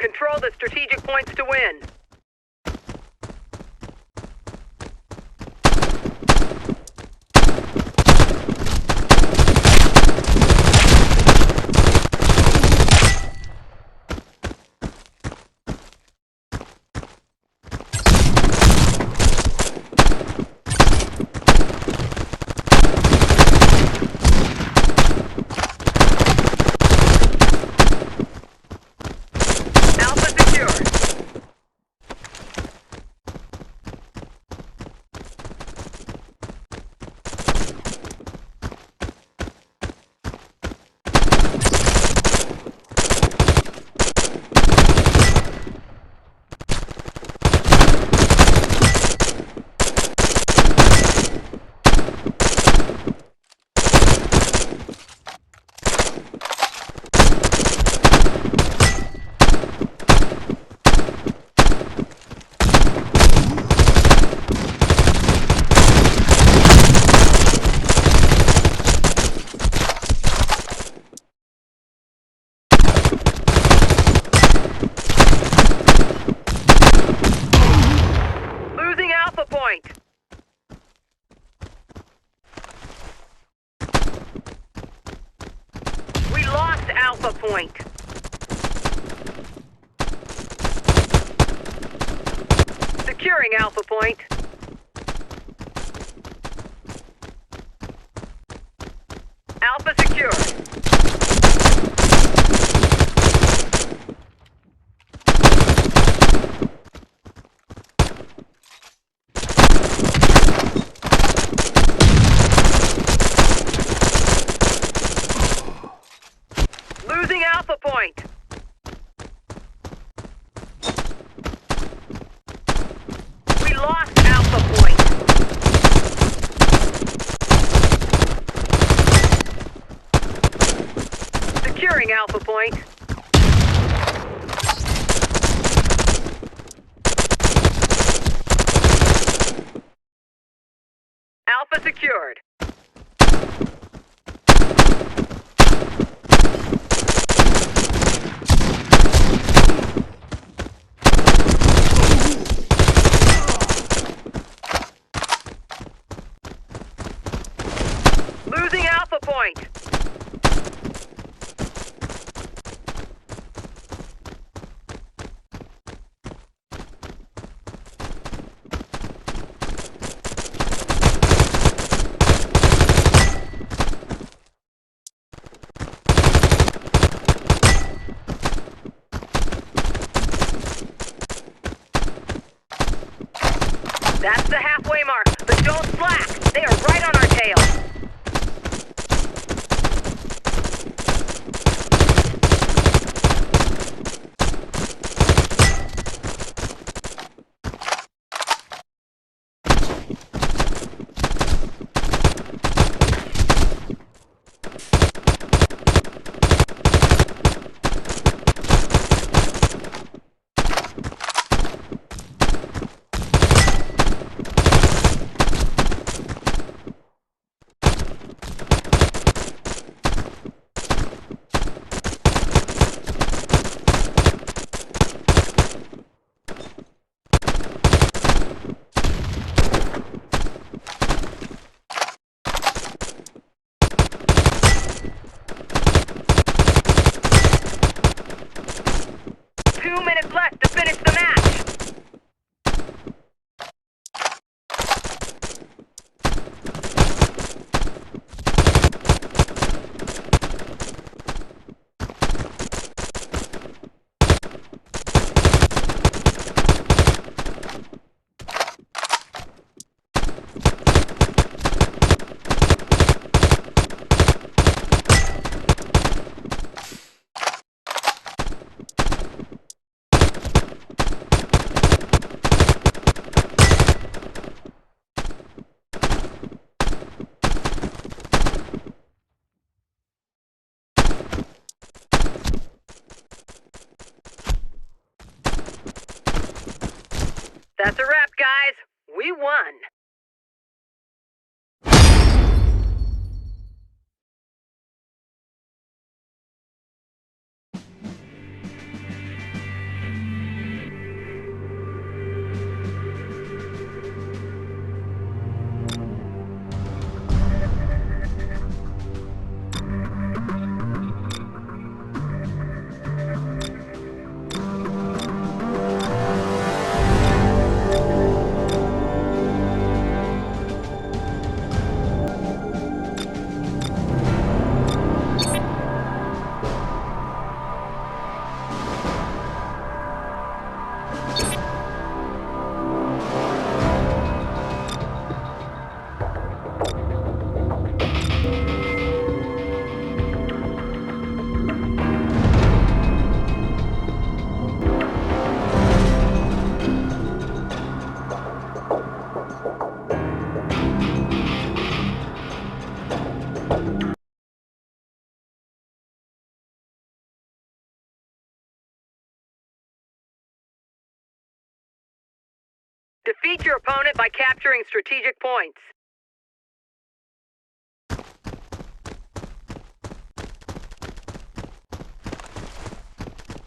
Control the strategic points to win. Point. We lost Alpha Point. Securing Alpha Point. Alpha secured. Losing Alpha Point. We lost Alpha Point. Securing Alpha Point. Alpha secured. Losing Alpha Point. That's the halfway mark, but don't slack. They are right on our tail. Left to finish the match. That's a wrap, guys. We won. Defeat your opponent by capturing strategic points.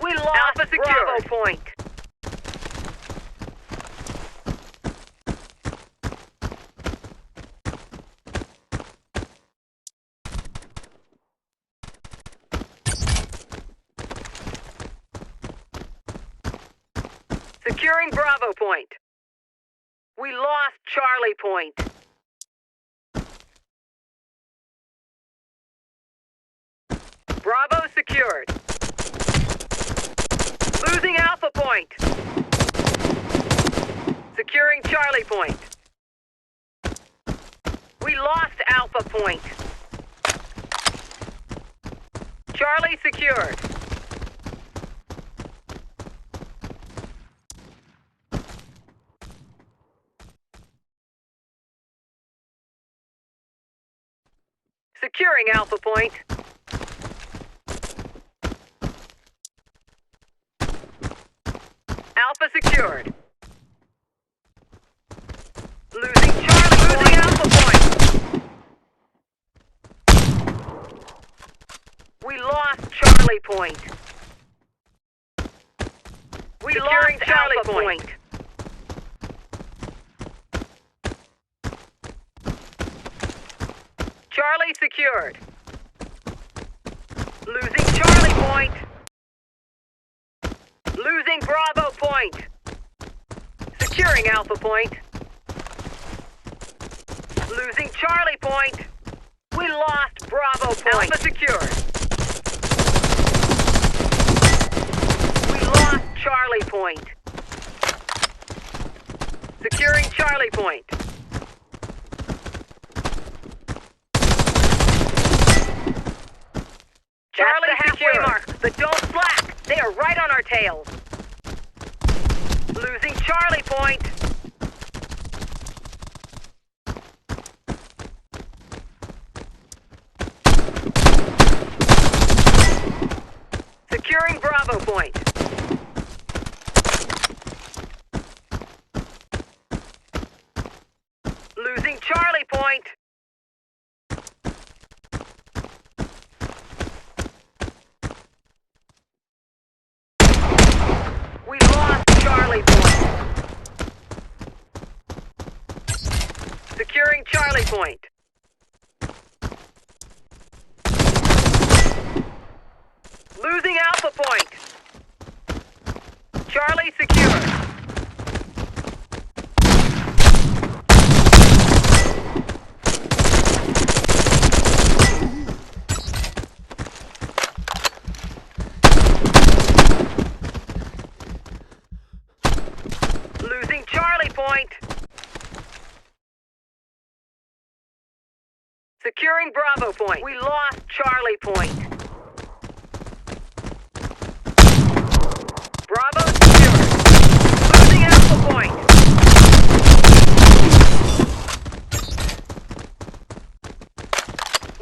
We lost Alpha Bravo point. Securing Bravo point. We lost Charlie point. Bravo secured. Losing Alpha point. Securing Charlie point. We lost Alpha point. Charlie secured. Securing Alpha point. Alpha secured. Losing Charlie. Losing Alpha point. We lost Charlie point. We Securing lost Charlie point. Charlie secured. Losing Charlie point. Losing Bravo point. Securing Alpha point. Losing Charlie point. We lost Bravo point. Alpha secured. We lost Charlie point. Securing Charlie point. Charlie the halfway mark, but don't slack. They are right on our tails. Losing Charlie point. Securing Bravo point. Losing Charlie point. We lost Charlie point. Securing Charlie point. Losing Alpha point. Charlie secured. Losing Charlie point. Securing Bravo point. We lost Charlie point. Bravo secured. Losing Alpha point.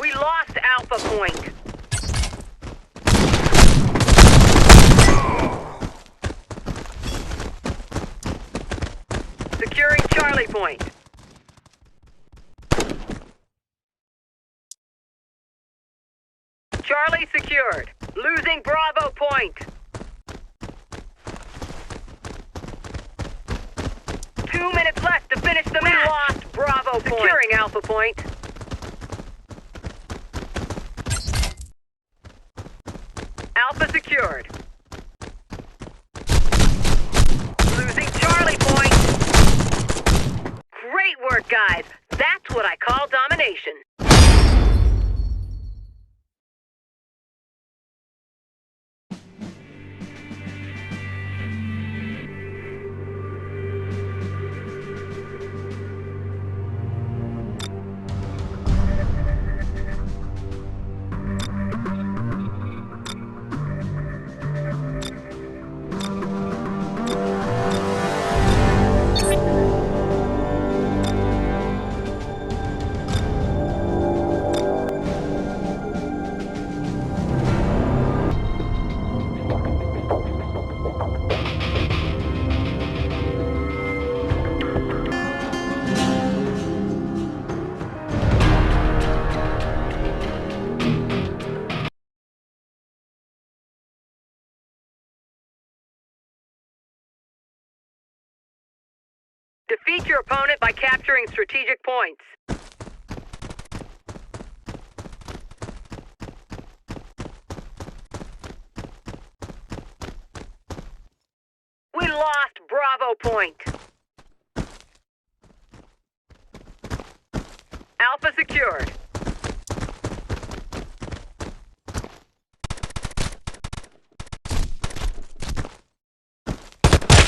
We lost Alpha point. Securing Charlie point. Charlie secured. Losing Bravo point. 2 minutes left to finish the match. We lost Bravo point. Securing Alpha point. Alpha secured. Losing Charlie point. Great work, guys. That's what I call domination. Defeat your opponent by capturing strategic points. We lost Bravo Point. Alpha secured.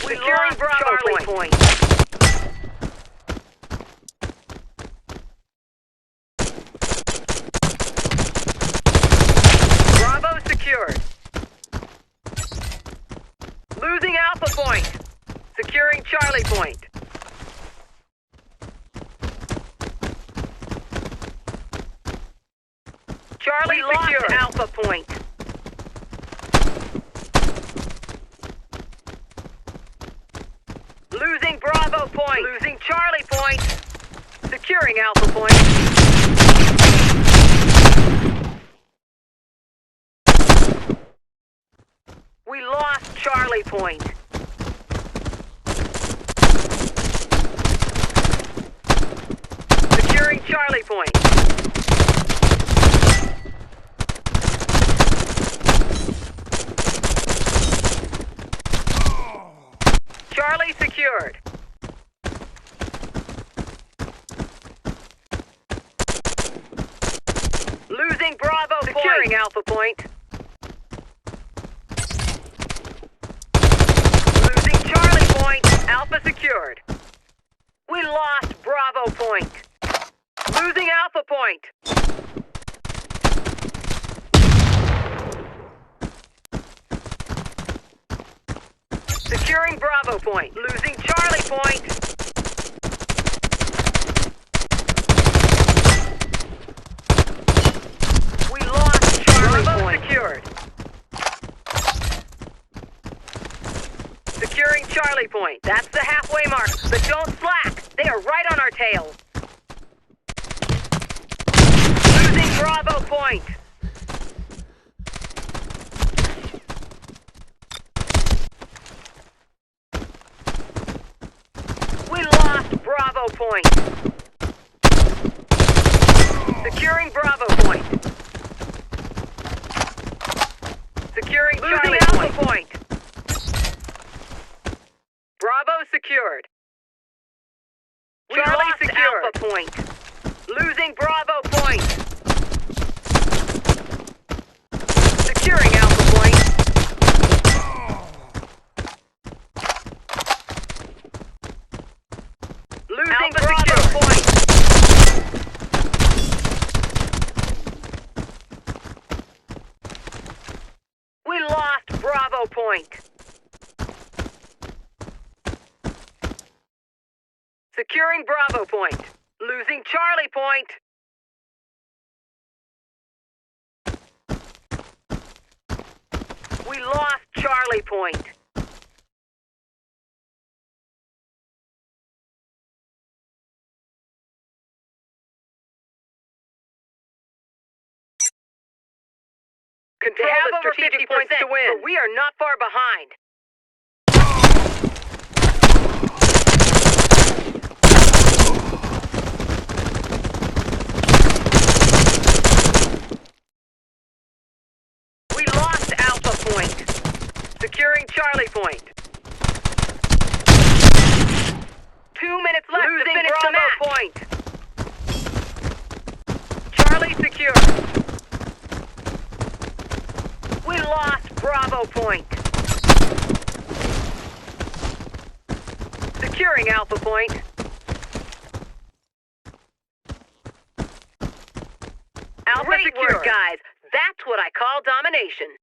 Securing Bravo Point. Bravo secured. Losing Alpha Point. Securing Charlie Point. Charlie secured. Alpha Point. Losing Bravo Point. Losing Charlie Point. Securing Alpha Point. We lost Charlie Point. Securing Charlie Point. Charlie secured. Losing Bravo Point. Securing Alpha Point. Losing Charlie Point. Alpha secured. We lost Bravo Point. Losing Alpha Point. Securing Bravo Point. Losing Charlie Point. We lost Charlie Point. Secured. Securing Charlie Point. That's the halfway mark. But don't slack. They are right on our tail. Losing Bravo Point. We lost Bravo Point. Securing Bravo Point. Securing Charlie Alpha Point. Bravo secured. Charlie secured. Alpha Point. Losing Bravo Point. Securing Alpha Point. Losing Bravo Point. We lost Bravo Point. Securing Bravo Point. Losing Charlie Point. We lost Charlie Point. Control the strategic points to win, but we are not far behind. We lost Alpha Point. Securing Charlie Point. 2 minutes left to finish the match. Point. Charlie secure. We lost Bravo Point. Securing Alpha Point. Alpha secured, guys. That's what I call domination.